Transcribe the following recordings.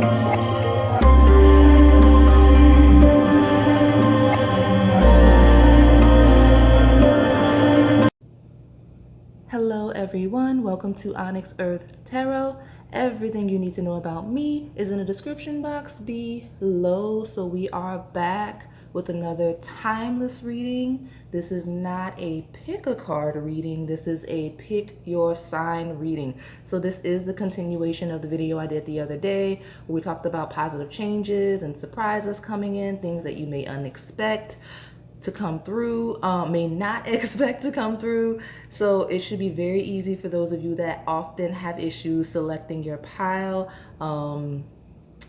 Hello everyone, welcome to OnyxEarth Tarot. Everything you need to know about me is in the description box below. So we are back with another timeless reading. This is not a pick a card reading, this is a pick your sign reading. So this is the continuation of the video I did the other day where we talked about positive changes and surprises coming in, things that you may unexpect to come through, may not expect to come through. So it should be very easy for those of you that often have issues selecting your pile.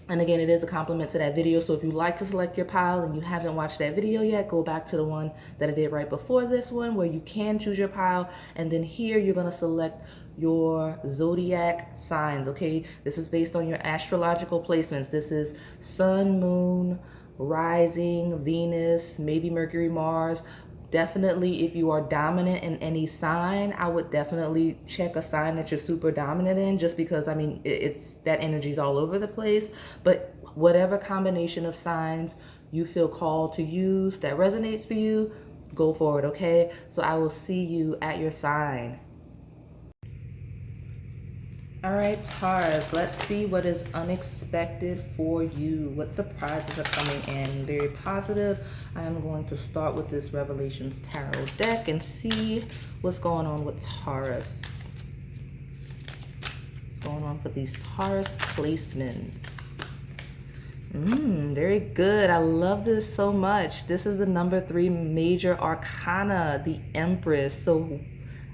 And again, it is a compliment to that video. So if you like to select your pile and you haven't watched that video yet, go back to the one that I did right before this one where you can choose your pile. And then here you're gonna select your zodiac signs, okay? This is based on your astrological placements. This is sun, moon, rising, Venus, maybe Mercury, Mars. Definitely, if you are dominant in any sign, I would definitely check a sign that you're super dominant in, just because, I mean, it's that energy's all over the place. But whatever combination of signs you feel called to use that resonates for you, go for it, okay? So I will see you at your sign. All right, Taurus, let's see what is unexpected for you. What surprises are coming in? Very positive. I am going to start with this Revelations Tarot deck and see what's going on with Taurus. What's going on for these Taurus placements? Very good. I love this so much. This is the number 3 major arcana, the Empress. So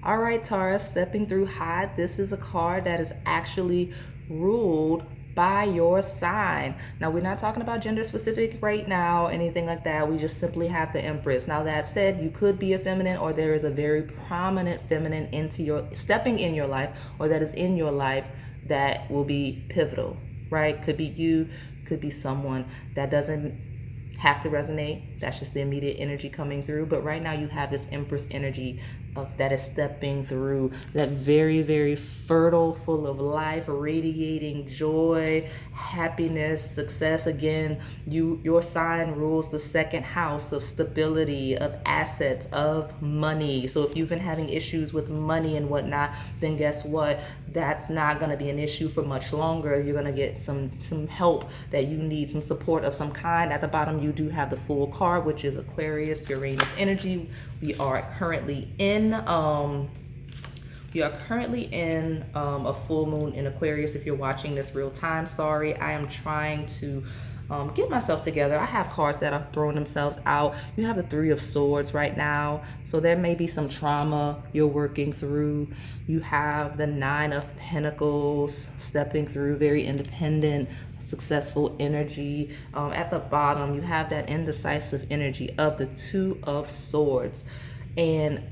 all right, Taurus, stepping through hot. This is a card that is actually ruled by your sign. Now, we're not talking about gender specific right now, anything like that. We just simply have the Empress. Now, that said, you could be a feminine, or there is a very prominent feminine stepping in your life, or that is in your life that will be pivotal, right? Could be you, could be someone that doesn't have to resonate. That's just the immediate energy coming through. But right now you have this Empress energy that is stepping through, that very, very fertile, full of life, radiating joy, happiness, success. Again, your sign rules the 2nd house of stability, of assets, of money. So if you've been having issues with money and whatnot, then guess what? That's not going to be an issue for much longer. You're going to get some help that you need, some support of some kind. At the bottom, you do have the Fool card, which is Aquarius, Uranus energy. We are currently in a full moon in Aquarius. If you're watching this real time, sorry, I am trying to get myself together. I have cards that are throwing themselves out. You have the 3 of Swords right now, so there may be some trauma you're working through. You have the 9 of Pentacles stepping through, very independent, successful energy. At the bottom, you have that indecisive energy of the 2 of Swords. And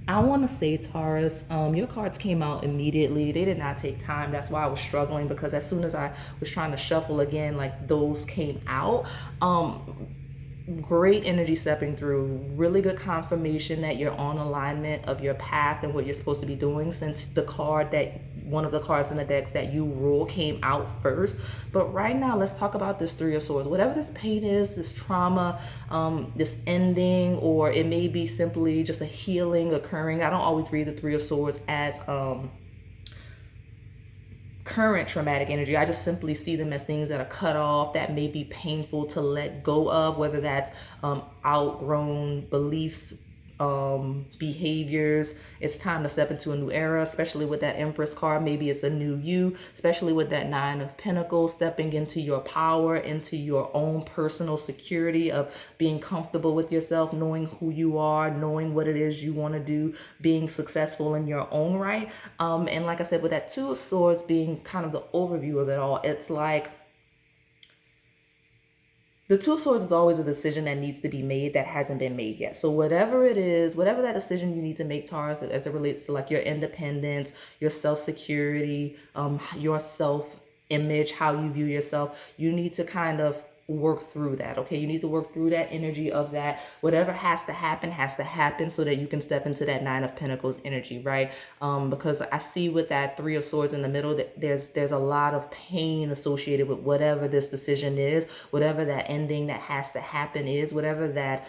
I want to say, Taurus, your cards came out immediately. They did not take time. That's why I was struggling, because as soon as I was trying to shuffle again, like, those came out. Great energy stepping through, really good confirmation that you're on alignment of your path and what you're supposed to be doing, since one of the cards in the decks that you rule came out first. But right now, let's talk about this 3 of Swords. Whatever this pain is, this trauma, this ending, or it may be simply just a healing occurring. I don't always read the 3 of Swords as current traumatic energy. I just simply see them as things that are cut off, that may be painful to let go of, whether that's outgrown beliefs, behaviors. It's time to step into a new era, especially with that Empress card. Maybe it's a new you, especially with that 9 of Pentacles, stepping into your power, into your own personal security of being comfortable with yourself, knowing who you are, knowing what it is you want to do, being successful in your own right. And like I said, with that 2 of Swords being kind of the overview of it all, it's like the 2 of Swords is always a decision that needs to be made that hasn't been made yet. So whatever it is, whatever that decision you need to make, Taurus, as it relates to like your independence, your self-security, your self-image, how you view yourself, you need to kind of work through that. Okay, you need to work through that energy of that. Whatever has to happen so that you can step into that Nine of Pentacles energy, right? Because I see with that Three of Swords in the middle that there's a lot of pain associated with whatever this decision is, whatever that ending that has to happen is, whatever that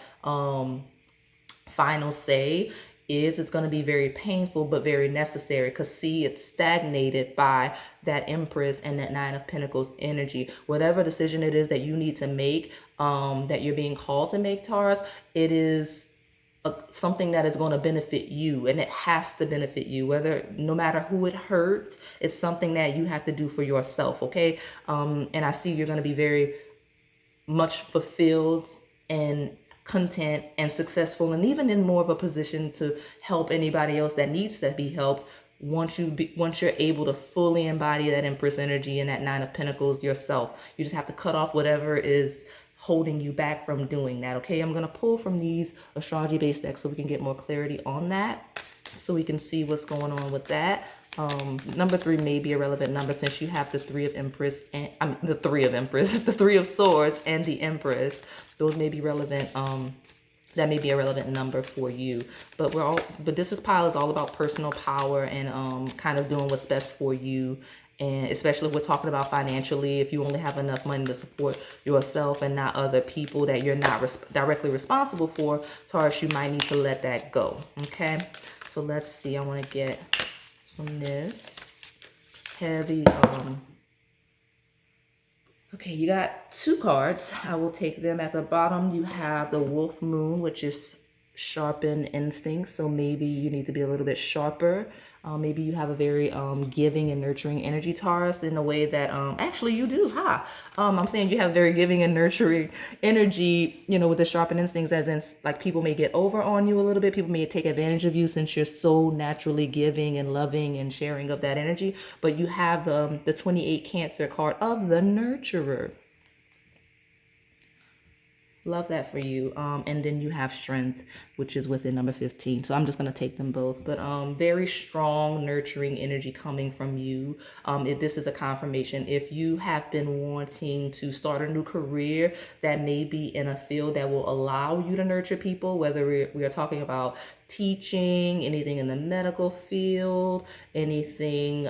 final say is. It's going to be very painful but very necessary, because see, it's stagnated by that Empress and that Nine of Pentacles energy. Whatever decision it is that you need to make, that you're being called to make, Taurus, it is something that is going to benefit you, and it has to benefit you, whether, no matter who it hurts. It's something that you have to do for yourself. Okay. And I see you're going to be very much fulfilled and content and successful, and even in more of a position to help anybody else that needs to be helped once you're able to fully embody that Empress energy and that Nine of Pentacles yourself. You just have to cut off whatever is holding you back from doing that. Okay, I'm going to pull from these astrology based decks so we can get more clarity on that, so we can see what's going on with that. Number 3 may be a relevant number, since you have the Three of Empress and the Three of Swords and the Empress. Those may be relevant. That may be a relevant number for you. But this pile is all about personal power and kind of doing what's best for you. And especially if we're talking about financially, if you only have enough money to support yourself and not other people that you're not directly responsible for, Taurus, you might need to let that go. Okay, so let's see. I want to get from this heavy. Okay, you got 2 cards. I will take them. At the bottom, you have the Wolf Moon, which is sharpen instincts. So maybe you need to be a little bit sharper. Maybe you have a very giving and nurturing energy, Taurus, in a way that actually you do. I'm saying you have very giving and nurturing energy, you know, with the sharpened instincts, as in like people may get over on you a little bit. People may take advantage of you since you're so naturally giving and loving and sharing of that energy. But you have the 28 Cancer card of the nurturer. Love that for you. And then you have Strength, which is within number 15. So I'm just going to take them both. But very strong, nurturing energy coming from you. This is a confirmation. If you have been wanting to start a new career that may be in a field that will allow you to nurture people, whether we are talking about teaching, anything in the medical field, anything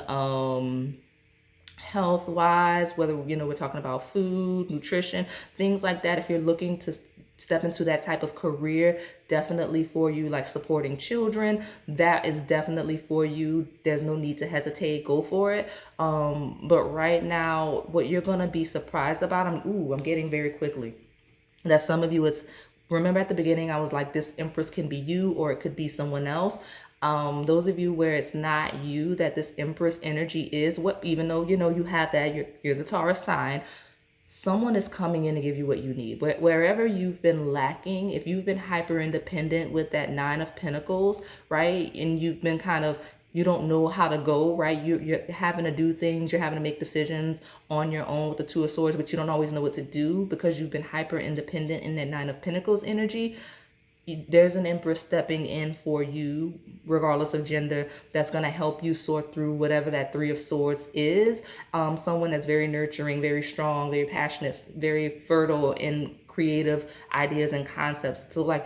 health wise, whether, you know, we're talking about food, nutrition, things like that. If you're looking to step into that type of career, definitely for you. Like supporting children, that is definitely for you. There's no need to hesitate, go for it. But right now, what you're gonna be surprised about, I'm getting very quickly that some of you, remember at the beginning I was like, this Empress can be you or it could be someone else. Those of you where it's not you, that this Empress energy is what, even though, you know, you have that, you're the Taurus sign, someone is coming in to give you what you need. Wherever you've been lacking, if you've been hyper independent with that Nine of Pentacles, right? And you've been kind of, you don't know how to go, right? You're having to do things, you're having to make decisions on your own with the Two of Swords, but you don't always know what to do because you've been hyper independent in that Nine of Pentacles energy. There's an Empress stepping in for you, regardless of gender, that's going to help you sort through whatever that Three of Swords is. Someone that's very nurturing, very strong, very passionate, very fertile in creative ideas and concepts. So like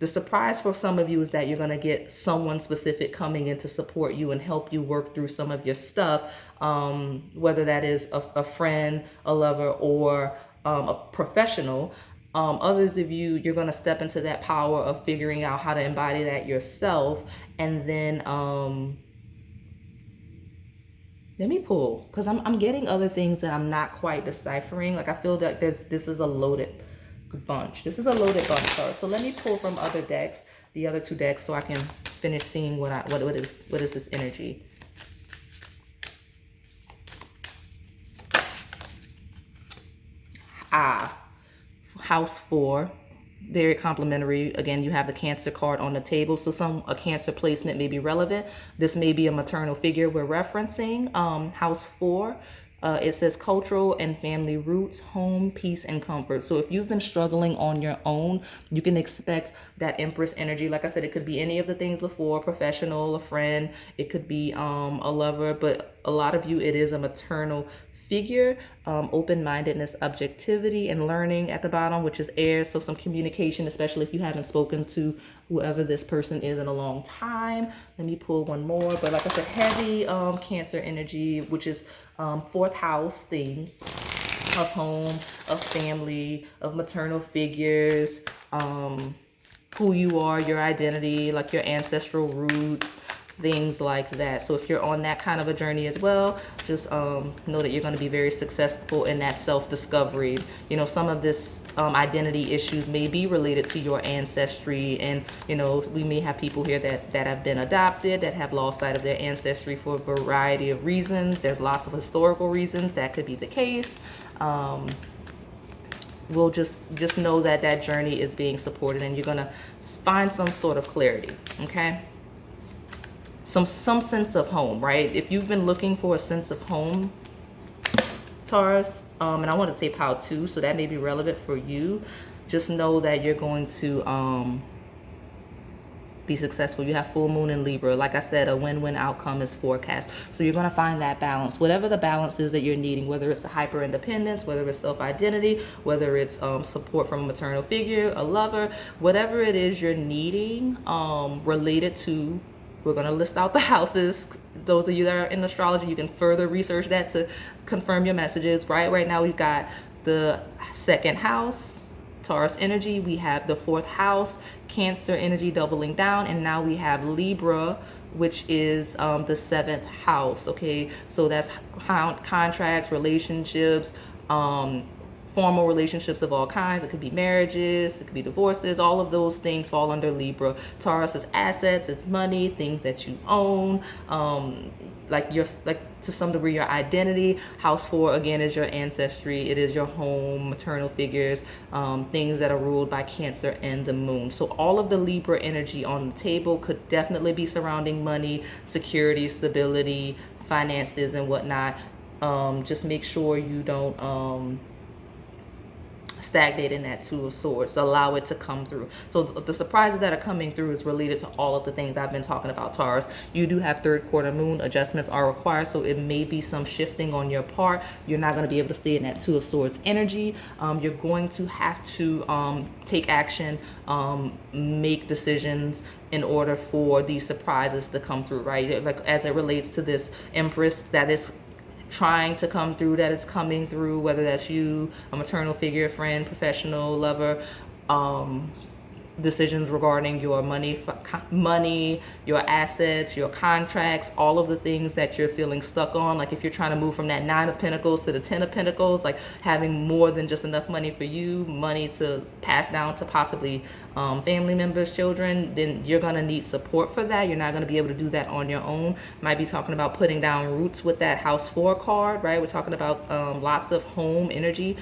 the surprise for some of you is that you're going to get someone specific coming in to support you and help you work through some of your stuff, whether that is a friend, a lover, or a professional. Others of you, you're going to step into that power of figuring out how to embody that yourself. And then let me pull, because I'm getting other things that I'm not quite deciphering. Like I feel that this is a loaded bunch. This is a loaded bunch, sorry. So let me pull from other decks, the other 2 decks, so I can finish seeing what is this energy. House 4, very complimentary. Again, you have the Cancer card on the table, so a Cancer placement may be relevant. This may be a maternal figure we're referencing. House 4, it says cultural and family roots, home, peace, and comfort. So if you've been struggling on your own, you can expect that Empress energy. Like I said, it could be any of the things before: professional, a friend, it could be a lover, but a lot of you, it is a maternal figure, open-mindedness, objectivity, and learning at the bottom, which is air. So some communication, especially if you haven't spoken to whoever this person is in a long time. Let me pull one more. But like I said, heavy Cancer energy, which is fourth house themes of home, of family, of maternal figures, who you are, your identity, like your ancestral roots, things like that. So if you're on that kind of a journey as well, just know that you're going to be very successful in that self-discovery. You know, some of this identity issues may be related to your ancestry, and you know, we may have people here that have been adopted, that have lost sight of their ancestry for a variety of reasons. There's lots of historical reasons that could be the case. We'll just know that that journey is being supported, and you're gonna find some sort of clarity. Okay, some sense of home, right? If you've been looking for a sense of home, Taurus, and I want to say pile 2, so that may be relevant for you. Just know that you're going to be successful. You have full moon in Libra. Like I said, a win-win outcome is forecast. So you're going to find that balance, whatever the balance is that you're needing, whether it's a hyper independence, whether it's self-identity, whether it's support from a maternal figure, a lover, whatever it is you're needing, related to, we're going to list out the houses. Those of you that are in astrology, you can further research that to confirm your messages. Right now we've got the second house, Taurus energy. We have the fourth house, Cancer energy, doubling down, and now we have Libra, which is the seventh house. Okay, so that's contracts, relationships, formal relationships of all kinds. It could be marriages, it could be divorces. All of those things fall under Libra. Taurus is assets, it's money, things that you own, like to some degree your identity. House 4 again is your ancestry. It is your home, maternal figures, things that are ruled by Cancer and the moon. So all of the Libra energy on the table could definitely be surrounding money, security, stability, finances, and whatnot. Just make sure you don't stagnate in that Two of Swords. Allow it to come through. So the surprises that are coming through is related to all of the things I've been talking about, Taurus. You do have third quarter moon. Adjustments are required, so it may be some shifting on your part. You're not going to be able to stay in that Two of Swords energy. You're going to have to take action, make decisions in order for these surprises to come through, right? Like as it relates to this Empress that is trying to come through, that is coming through, whether that's you, a maternal figure, friend, professional, lover, decisions regarding your money, your assets, your contracts, all of the things that you're feeling stuck on. Like if you're trying to move from that 9 of Pentacles to the 10 of Pentacles, like having more than just enough money for you, money to pass down to possibly family members, children, then you're going to need support for that. You're not going to be able to do that on your own. Might be talking about putting down roots with that House 4 card, right? We're talking about lots of home energy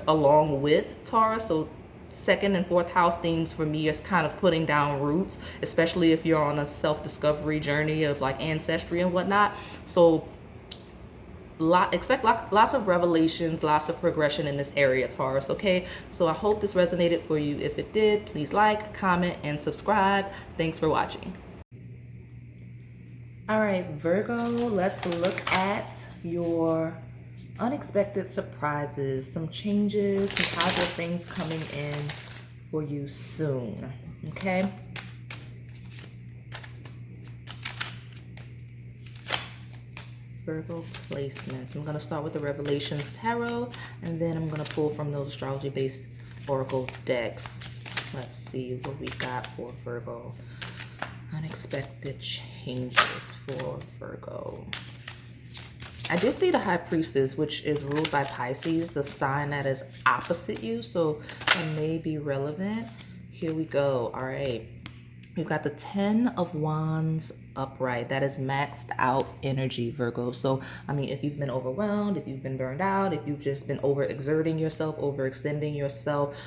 along with Taurus. So second and fourth house themes for me is kind of putting down roots, especially if you're on a self-discovery journey of like ancestry and whatnot. So expect lots of revelations, lots of progression in this area, Taurus. Okay, so I hope this resonated for you. If it did, please like, comment, and subscribe. Thanks for watching. All right, Virgo, let's look at your unexpected surprises, some changes, some positive things coming in for you soon. Okay, Virgo placements. I'm going to start with the Revelations Tarot, and then I'm going to pull from those astrology based oracle decks. Let's see what we got for Virgo. Unexpected changes for Virgo. I did see the High Priestess, which is ruled by Pisces, the sign that is opposite you, so it may be relevant. Here we go. All right. We've got the 10 of Wands upright. That is maxed out energy, Virgo. So, I mean, if you've been overwhelmed, if you've been burned out, if you've just been overexerting yourself, overextending yourself,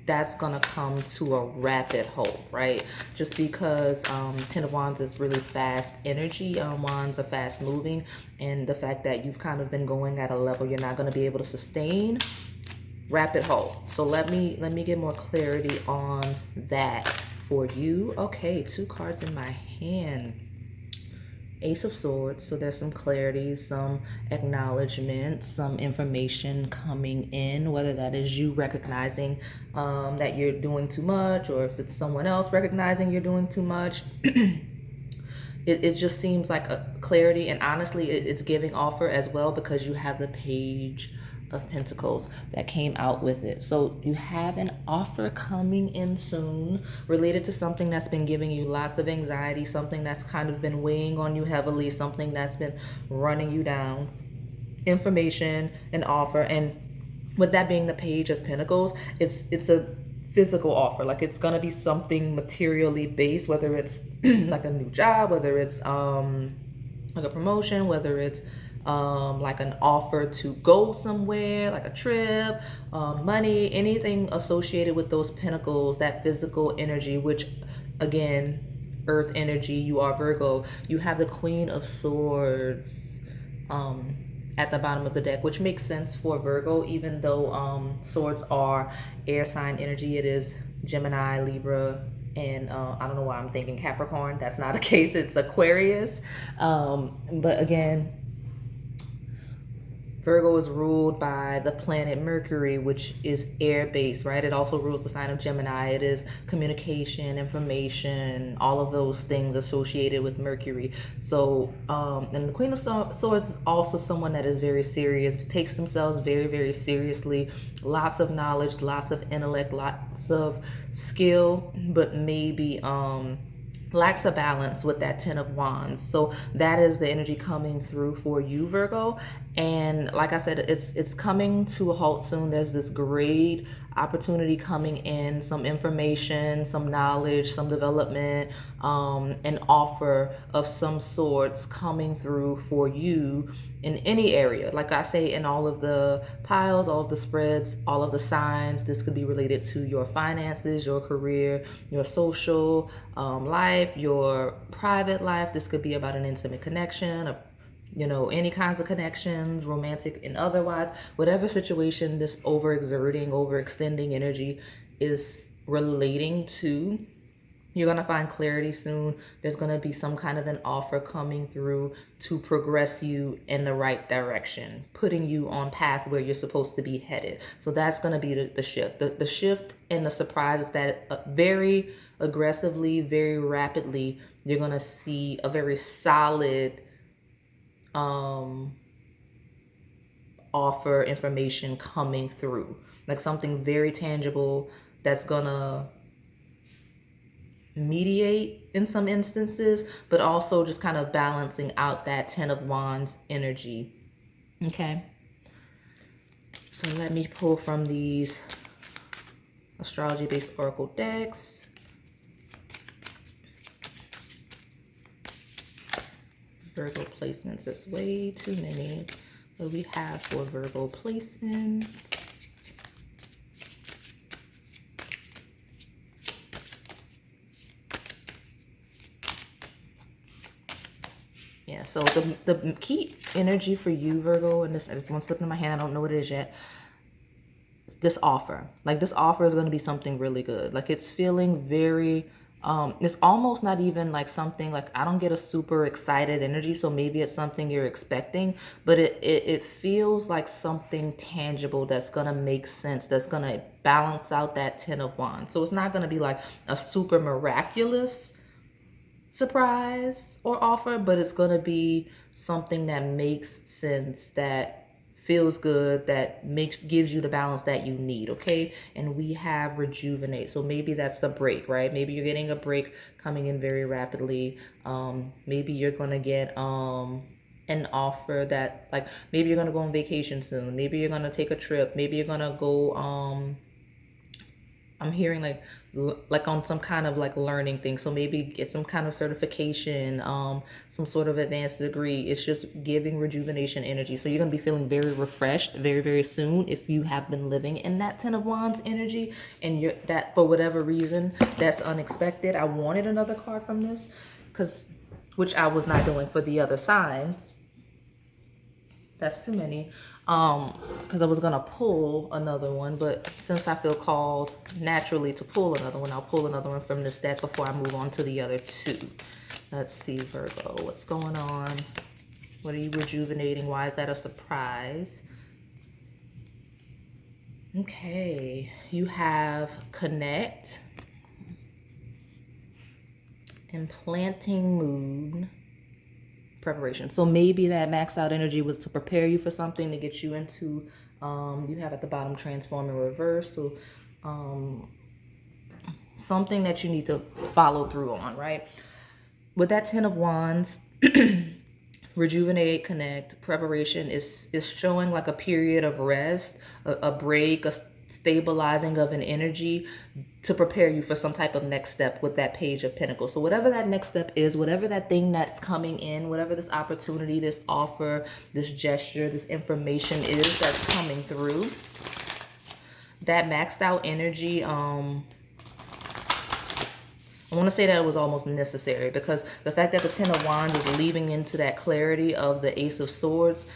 that's going to come to a rapid halt, right? Just because 10 of Wands is really fast energy. Wands are fast moving. And the fact that you've kind of been going at a level you're not going to be able to sustain, rapid halt. So let me get more clarity on that for you. Okay, 2 cards in my hand. Ace of Swords. So there's some clarity, some acknowledgement, some information coming in, whether that is you recognizing that you're doing too much, or if it's someone else recognizing you're doing too much. It just seems like a clarity, and honestly, it's giving offer as well, because you have the Page of Pentacles that came out with it. So you have an offer coming in soon related to something that's been giving you lots of anxiety, something that's kind of been weighing on you heavily, something that's been running you down. Information, an offer, and with that being the Page of Pentacles, it's a physical offer. Like, it's gonna be something materially based, whether it's like a new job, whether it's like a promotion, whether it's like an offer to go somewhere, like a trip, money, anything associated with those pentacles, that physical energy, which again, earth energy. You are Virgo. You have the Queen of Swords at the bottom of the deck, which makes sense for Virgo, even though swords are air sign energy. It is Gemini, Libra, and I don't know why I'm thinking Capricorn. That's not the case. It's Aquarius. But again, Virgo is ruled by the planet Mercury, which is air-based, right? It also rules the sign of Gemini. It is communication, information, all of those things associated with Mercury. So, and the Queen of Swords is also someone that is very serious, takes themselves very, very seriously. Lots of knowledge, lots of intellect, lots of skill, but maybe lacks a balance with that Ten of Wands. So that is the energy coming through for you, Virgo. And like I said, it's coming to a halt soon. There's this great opportunity coming in, some information, some knowledge, some development, an offer of some sorts coming through for you in any area. Like I say, in all of the piles, all of the spreads, all of the signs. This could be related to your finances, your career, your social life, your private life. This could be about an intimate connection, any kinds of connections, romantic and otherwise. Whatever situation this overexerting, overextending energy is relating to, you're going to find clarity soon. There's going to be some kind of an offer coming through to progress you in the right direction, putting you on path where you're supposed to be headed. So that's going to be the shift. The shift and the surprise is that very aggressively, very rapidly, you're going to see a very solid offer, information coming through, like something very tangible that's gonna mediate in some instances, but also just kind of balancing out that Ten of Wands energy. Okay, so let me pull from these astrology based oracle decks. Virgo placements is way too many. What we have for Virgo placements. Yeah, so the key energy for you, Virgo, and this one slipped in my hand, I don't know what it is yet. This offer. Like, this offer is going to be something really good. Like, it's feeling very it's almost not even like something, like, I don't get a super excited energy, so maybe it's something you're expecting, but it feels like something tangible that's gonna make sense, that's gonna balance out that Ten of Wands. So it's not gonna be like a super miraculous surprise or offer, but it's gonna be something that makes sense, that feels good, that gives you the balance that you need. Okay, and we have rejuvenate. So maybe that's the break, right? Maybe you're getting a break coming in very rapidly. Maybe you're gonna get an offer that, like, maybe you're gonna go on vacation soon, maybe you're gonna take a trip, maybe you're gonna go I'm hearing like on some kind of like learning thing. So maybe get some kind of certification, some sort of advanced degree. It's just giving rejuvenation energy. So you're going to be feeling very refreshed very, very soon if you have been living in that Ten of Wands energy, and that for whatever reason that's unexpected. I wanted another card from this, which I was not doing for the other signs. That's too many. Because I was gonna pull another one, but since I feel called naturally to pull another one, I'll pull another one from this deck before I move on to the other two. Let's see, Virgo, what's going on? What are you rejuvenating? Why is that a surprise? Okay, you have connect, implanting moon, preparation. So maybe that maxed out energy was to prepare you for something, to get you into, you have at the bottom transform and reverse. So something that you need to follow through on, right? With that 10 of Wands, rejuvenate, connect, preparation is showing like a period of rest, a break, a stabilizing of an energy to prepare you for some type of next step with that Page of Pentacles. So whatever that next step is, whatever that thing that's coming in, whatever this opportunity, this offer, this gesture, this information is that's coming through, that maxed out energy, I want to say that it was almost necessary, because the fact that the 10 of Wands is leaving into that clarity of the Ace of Swords,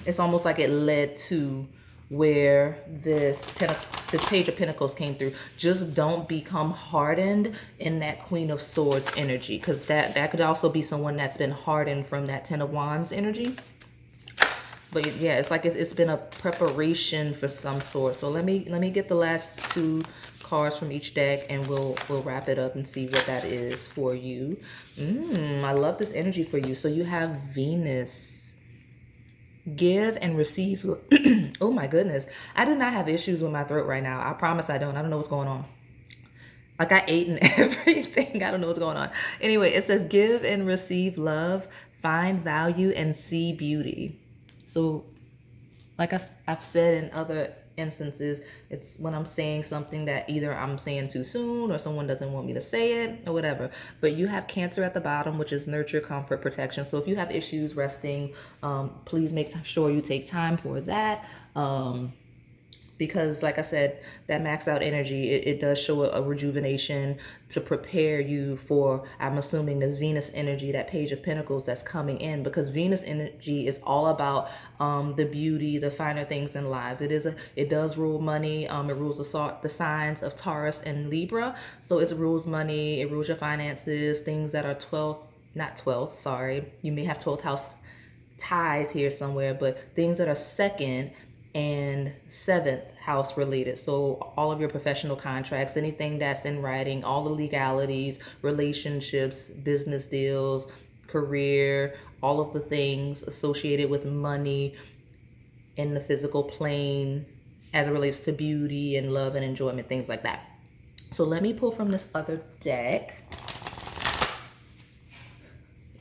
it's almost like it led to where this Page of Pentacles came through. Just don't become hardened in that Queen of Swords energy, because that could also be someone that's been hardened from that 10 of Wands energy. But yeah, it's like it's been a preparation for some sort. So let me get the last two cards from each deck, and we'll wrap it up and see what that is for you. I love this energy for you. So you have Venus. Give and receive. Oh my goodness. I do not have issues with my throat right now. I promise I don't. I don't know what's going on. Like I ate and everything. I don't know what's going on. Anyway, it says give and receive love, find value, and see beauty. So like I've said in other instances, it's when I'm saying something that either I'm saying too soon or someone doesn't want me to say it or whatever. But you have Cancer at the bottom, which is nurture, comfort, protection. So if you have issues resting, please make sure you take time for that. Because like I said, that maxed out energy, it does show a rejuvenation to prepare you for, I'm assuming, this Venus energy, that Page of Pentacles that's coming in, because Venus energy is all about the beauty, the finer things in lives. It does rule money. It rules the signs of Taurus and Libra. So it rules money, it rules your finances, things that are 12th, sorry. You may have 12th house ties here somewhere, but things that are second and 7th house related. So all of your professional contracts, anything that's in writing, all the legalities, relationships, business deals, career, all of the things associated with money in the physical plane as it relates to beauty and love and enjoyment, things like that. So let me pull from this other deck.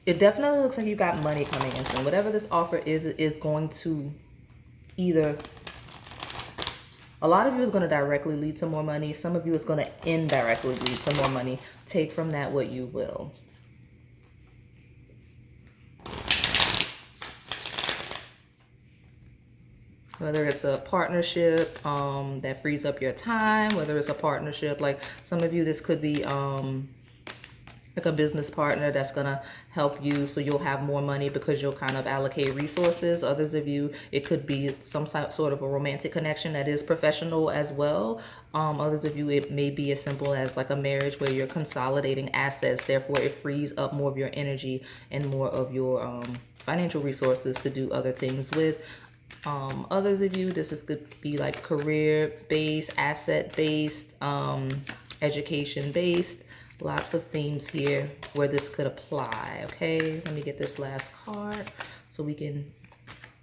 It definitely looks like you got money coming in soon. Whatever this offer is going to either, a lot of you is going to directly lead to more money. Some of you is going to indirectly lead to more money. Take from that what you will. Whether it's a partnership that frees up your time, whether it's a partnership, like some of you, this could be like a business partner that's gonna help you, so you'll have more money because you'll kind of allocate resources. Others of you, it could be some sort of a romantic connection that is professional as well. Others of you, it may be as simple as like a marriage where you're consolidating assets, therefore it frees up more of your energy and more of your financial resources to do other things with. Others of you, this could be like career-based, asset-based, education-based. Lots of themes here where this could apply, okay? Let me get this last card so we can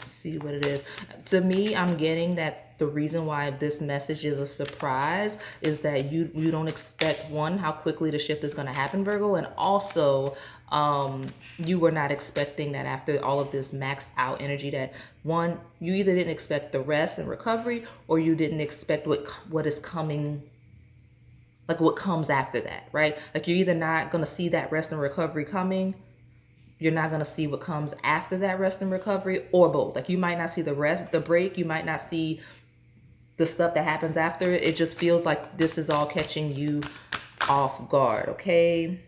see what it is. To me, I'm getting that the reason why this message is a surprise is that you don't expect, one, how quickly the shift is going to happen, Virgo, and also you were not expecting that after all of this maxed out energy, that one, you either didn't expect the rest and recovery, or you didn't expect what is coming, like what comes after that, right? Like you're either not going to see that rest and recovery coming, you're not going to see what comes after that rest and recovery, or both. Like you might not see the break, you might not see the stuff that happens after it. It just feels like this is all catching you off guard, okay?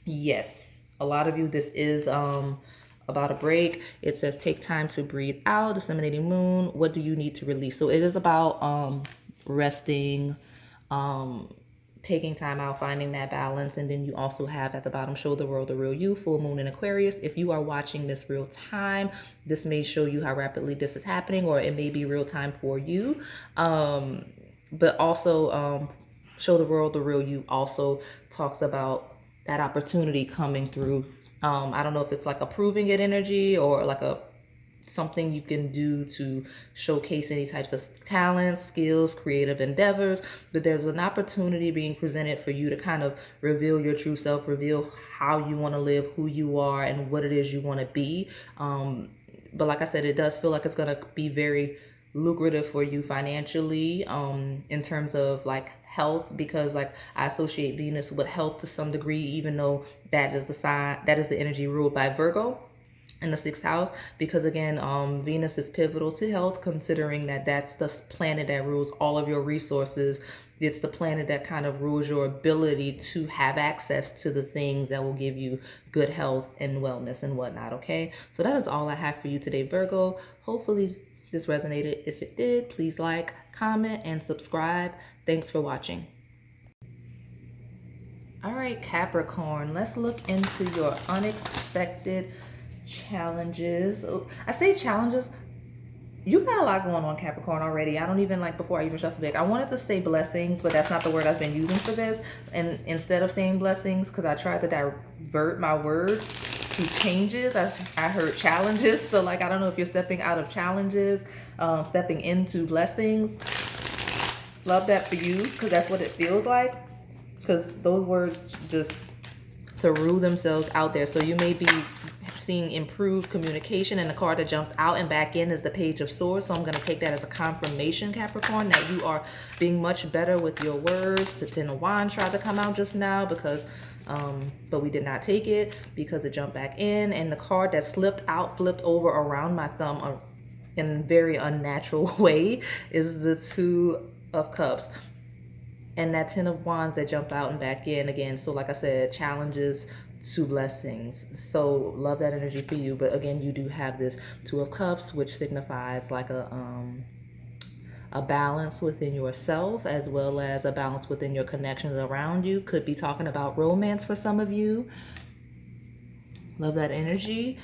Yes, a lot of you, this is about a break. It says take time to breathe out, disseminating moon. What do you need to release? So it is about resting, taking time out, finding that balance. And then you also have at the bottom, show the world the real you, full moon in Aquarius. If you are watching this real time, this may show you how rapidly this is happening, or it may be real time for you. But also show the world the real you also talks about that opportunity coming through. I don't know if it's like a proving it energy or like a something you can do to showcase any types of talents, skills, creative endeavors, but there's an opportunity being presented for you to kind of reveal your true self, reveal how you want to live, who you are, and what it is you want to be. But like I said, it does feel like it's going to be very lucrative for you financially, in terms of like health, because like I associate Venus with health to some degree, even though that is the sign, that is the energy ruled by Virgo in the 6th house, because again, Venus is pivotal to health, considering that that's the planet that rules all of your resources. It's the planet that kind of rules your ability to have access to the things that will give you good health and wellness and whatnot. Okay, so that is all I have for you today, Virgo. Hopefully this resonated. If it did, please like, comment, and subscribe. Thanks for watching. All right, Capricorn, let's look into your unexpected challenges. I say challenges. You got a lot going on, Capricorn, already. I don't even like, before I even shuffle deck, I wanted to say blessings, but that's not the word I've been using for this. And instead of saying blessings, because I tried to divert my words to changes, I heard challenges. So like, I don't know if you're stepping out of challenges, stepping into blessings. Love that for you, because that's what it feels like, because those words just threw themselves out there. So you may be seeing improved communication, and the card that jumped out and back in is the Page of Swords. So I'm going to take that as a confirmation, Capricorn, that you are being much better with your words. The Ten of Wands tried to come out just now because but we did not take it because it jumped back in, and the card that slipped out, flipped over around my thumb in a very unnatural way is the Two of Cups. And that Ten of Wands that jumped out and back in again. So like I said, challenges to blessings. So love that energy for you. But again, you do have this Two of Cups, which signifies like a balance within yourself, as well as a balance within your connections around you. Could be talking about romance for some of you. Love that energy.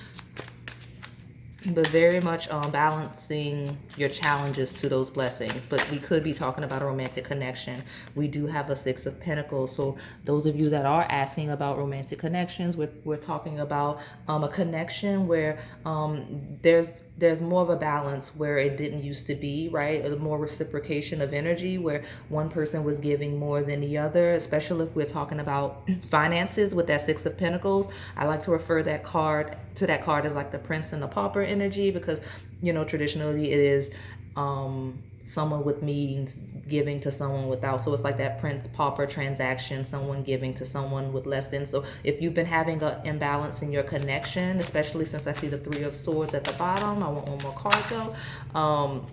But very much balancing your challenges to those blessings. But we could be talking about a romantic connection. We do have a Six of Pentacles. So those of you that are asking about romantic connections, we're talking about a connection where there's more of a balance where it didn't used to be, right? A more reciprocation of energy where one person was giving more than the other, especially if we're talking about finances with that Six of Pentacles. I like to refer that card to that card as like the Prince and the Pauper energy, because you know traditionally it is someone with means giving to someone without. So it's like that Prince Pauper transaction, someone giving to someone with less than. So if you've been having an imbalance in your connection, especially since I see the Three of Swords at the bottom, I want one more card though.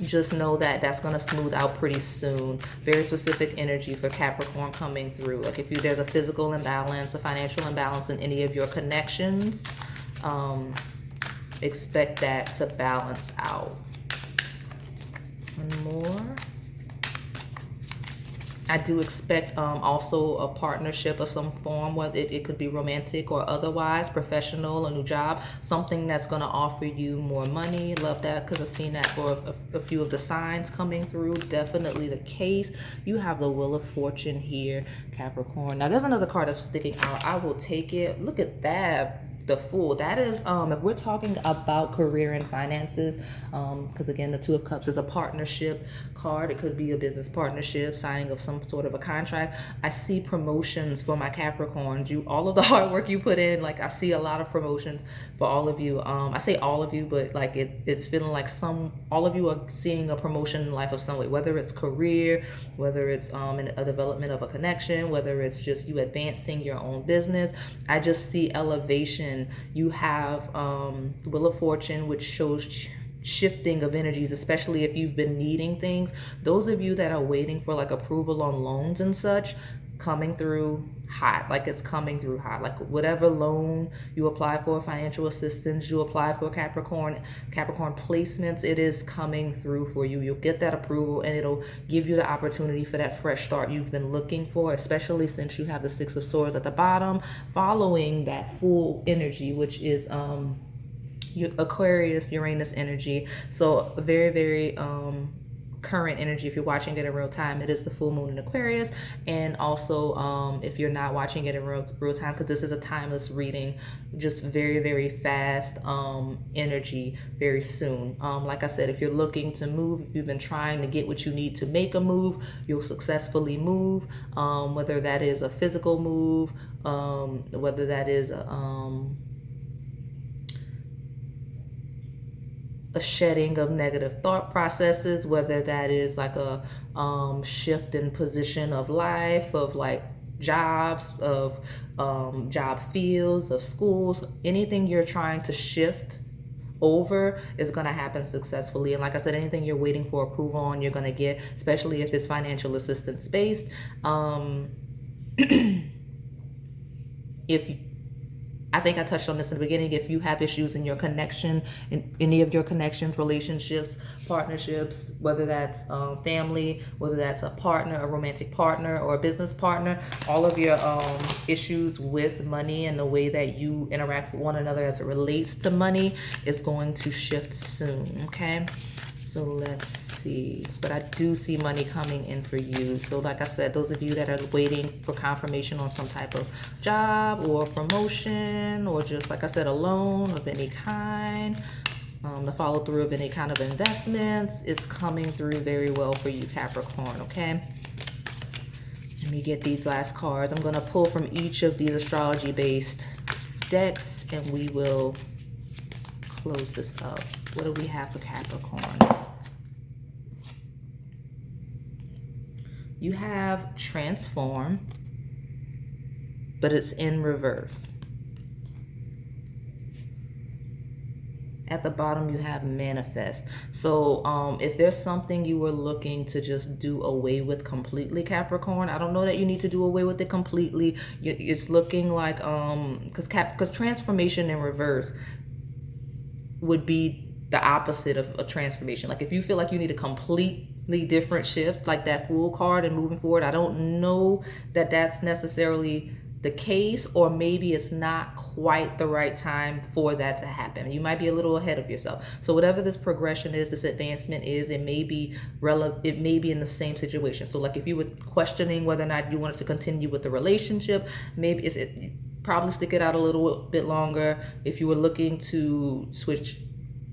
Just know that that's going to smooth out pretty soon. Very specific energy for Capricorn coming through. Like if there's a physical imbalance, a financial imbalance in any of your connections, expect that to balance out. One more. I do expect also a partnership of some form, whether it could be romantic or otherwise, professional, a new job, something that's going to offer you more money. Love that, because I've seen that for a few of the signs coming through. Definitely the case. You have the Wheel of Fortune here, Capricorn. Now there's another card that's sticking out. I will take it. Look at that. The Fool. That is if we're talking about career and finances, because again the Two of Cups is a partnership card. It could be a business partnership, signing of some sort of a contract. I see promotions for my Capricorns. All of the hard work you put in, like I see a lot of promotions for all of you. I say all of you, but like it's feeling like all of you are seeing a promotion in life of some way, whether it's career, whether it's in a development of a connection, whether it's just you advancing your own business. I just see elevation. You have Wheel of Fortune, which shows shifting of energies, especially if you've been needing things. Those of you that are waiting for like approval on loans and such, coming through hot. Like it's coming through hot. Like whatever loan you apply for, financial assistance you apply for, Capricorn placements, it is coming through for you. You'll get that approval and it'll give you the opportunity for that fresh start you've been looking for, especially since you have the Six of Swords at the bottom, following that full energy, which is Aquarius, Uranus energy. So very, very current energy. If you're watching it in real time, it is the full moon in Aquarius. And also if you're not watching it in real time, because this is a timeless reading, just very, very fast energy very soon. Like I said, if you're looking to move, if you've been trying to get what you need to make a move, you'll successfully move, whether that is a physical move, whether that is a shedding of negative thought processes, whether that is like a shift in position of life, of like jobs, of job fields, of schools, anything you're trying to shift over is going to happen successfully. And like I said, anything you're waiting for approval on, you're going to get, especially if it's financial assistance based. I think I touched on this in the beginning. If you have issues in your connection, in any of your connections, relationships, partnerships, whether that's family, whether that's a partner, a romantic partner, or a business partner, all of your issues with money and the way that you interact with one another as it relates to money is going to shift soon, okay? So let's see. But I do see money coming in for you. So like I said, those of you that are waiting for confirmation on some type of job or promotion, or just, like I said, a loan of any kind, the follow through of any kind of investments, it's coming through very well for you, Capricorn, okay? Let me get these last cards. I'm going to pull from each of these astrology-based decks, and we will close this up. What do we have for Capricorns? You have transform, but it's in reverse. At the bottom, you have manifest. So if there's something you were looking to just do away with completely, Capricorn, I don't know that you need to do away with it completely. It's looking like, because transformation in reverse would be the opposite of a transformation. Like if you feel like you need a completely different shift, like that Fool card and moving forward, I don't know that that's necessarily the case, or maybe it's not quite the right time for that to happen. You might be a little ahead of yourself. So whatever this progression is, this advancement is, it may be it may be in the same situation. So like if you were questioning whether or not you wanted to continue with the relationship, maybe probably stick it out a little bit longer. If you were looking to switch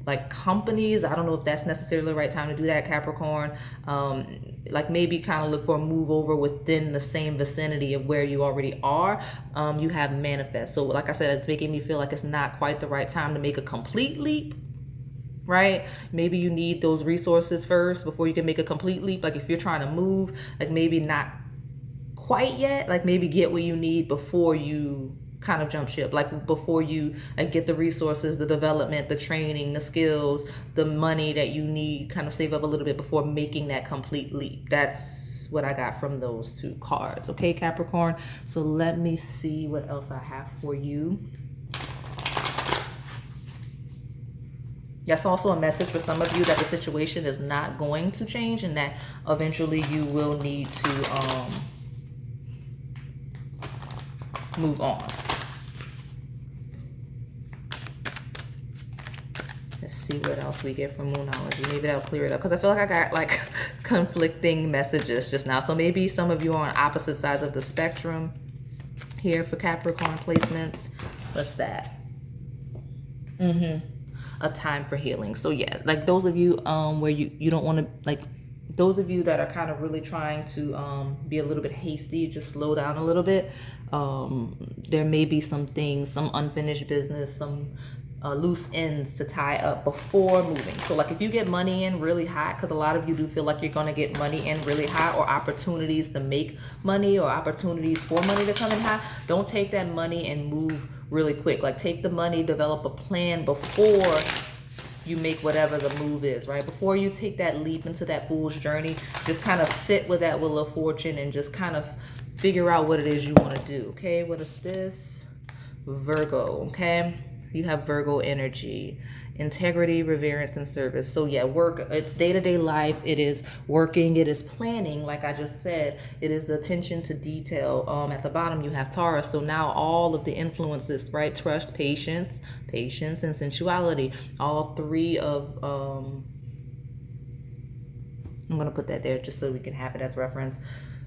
like companies, I don't know if that's necessarily the right time to do that, Capricorn. Like maybe kind of look for a move over within the same vicinity of where you already are. You have manifest. So like I said, it's making me feel like it's not quite the right time to make a complete leap, right? Maybe you need those resources first before you can make a complete leap. Like if you're trying to move, like maybe not quite yet, like maybe get what you need before you kind of jump ship, like before you get the resources, the development, the training, the skills, the money that you need, kind of save up a little bit before making that complete leap. That's what I got from those two cards, okay, Capricorn? So let me see what else I have for you. That's also a message for some of you that the situation is not going to change, and that eventually you will need to move on. Let's see what else we get from Moonology. Maybe that'll clear it up, because I feel like I got like conflicting messages just now. So maybe some of you are on opposite sides of the spectrum here for Capricorn placements. What's that? A time for healing. So yeah, like those of you where you don't want to, like those of you that are kind of really trying to be a little bit hasty, just slow down a little bit. There may be some things, some unfinished business, some loose ends to tie up before moving. So like if you get money in really hot, because a lot of you do feel like you're going to get money in really hot, or opportunities to make money, or opportunities for money to come in hot, don't take that money and move really quick. Like take the money, develop a plan before you make whatever the move is, right? Before you take that leap into that fool's journey, just kind of sit with that Wheel of Fortune and just kind of figure out what it is you want to do. Okay, what is this? Virgo. Okay, you have Virgo energy, integrity, reverence, and service. So yeah, work, it's day-to-day life, it is working, it is planning, like I just said, it is the attention to detail. At the bottom you have Taurus, so now all of the influences, right? Trust, patience, and sensuality, all three of I'm going to put that there just so we can have it as reference,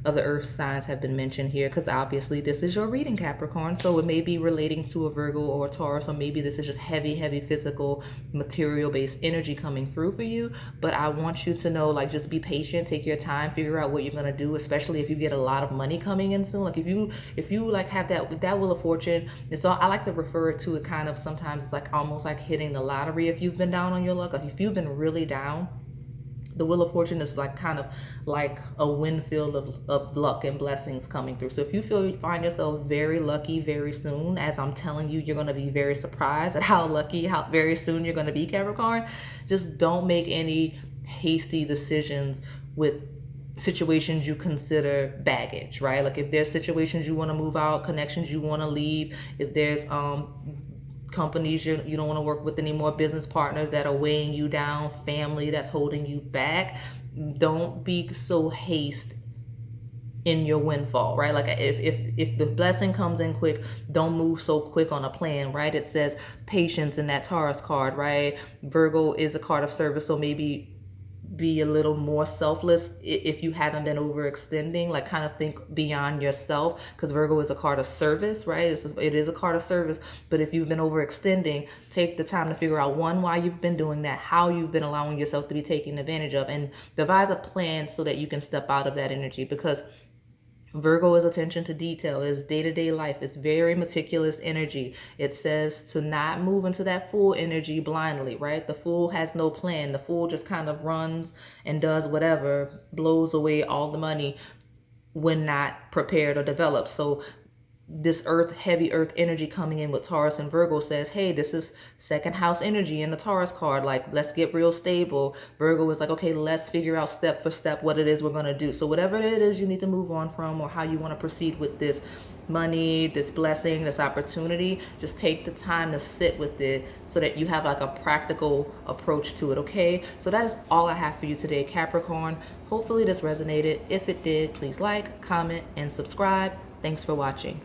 of the earth signs have been mentioned here, because obviously this is your reading, Capricorn. So it may be relating to a Virgo or a Taurus, or maybe this is just heavy physical, material based energy coming through for you. But I want you to know, like, just be patient, take your time, figure out what you're going to do, especially if you get a lot of money coming in soon. Like if you like have that wheel of fortune, it's all, I like to refer it to it kind of, sometimes it's like almost like hitting the lottery. If you've been down on your luck, like if you've been really down, the wheel of fortune is like kind of like a windfield of luck and blessings coming through. So if you find yourself very lucky very soon, as I'm telling you, you're going to be very surprised at how lucky, how very soon you're going to be, Capricorn. Just don't make any hasty decisions with situations you consider baggage, right? Like if there's situations you want to move out, connections you want to leave, if there's companies you don't want to work with anymore, business partners that are weighing you down, family that's holding you back, don't be so haste in your windfall, right? Like if the blessing comes in quick, don't move so quick on a plan, right? It says patience in that Taurus card, right? Virgo is a card of service, so maybe be a little more selfless if you haven't been overextending. Like kind of think beyond yourself, because Virgo is a card of service, right? It is a card of service. But if you've been overextending, take the time to figure out, one, why you've been doing that, how you've been allowing yourself to be taken advantage of, and devise a plan so that you can step out of that energy. Because Virgo is attention to detail, is day-to-day life. It's very meticulous energy. It says to not move into that Fool energy blindly, right? The Fool has no plan. The Fool just kind of runs and does whatever, blows away all the money when not prepared or developed. So this heavy earth energy coming in with Taurus and Virgo says, hey, this is second house energy in the Taurus card. Like, let's get real stable. Virgo is like, okay, let's figure out step for step what it is we're going to do. So whatever it is you need to move on from, or how you want to proceed with this money, this blessing, this opportunity, just take the time to sit with it so that you have like a practical approach to it. Okay, so that is all I have for you today, Capricorn. Hopefully this resonated. If it did, please like, comment, and subscribe. Thanks for watching.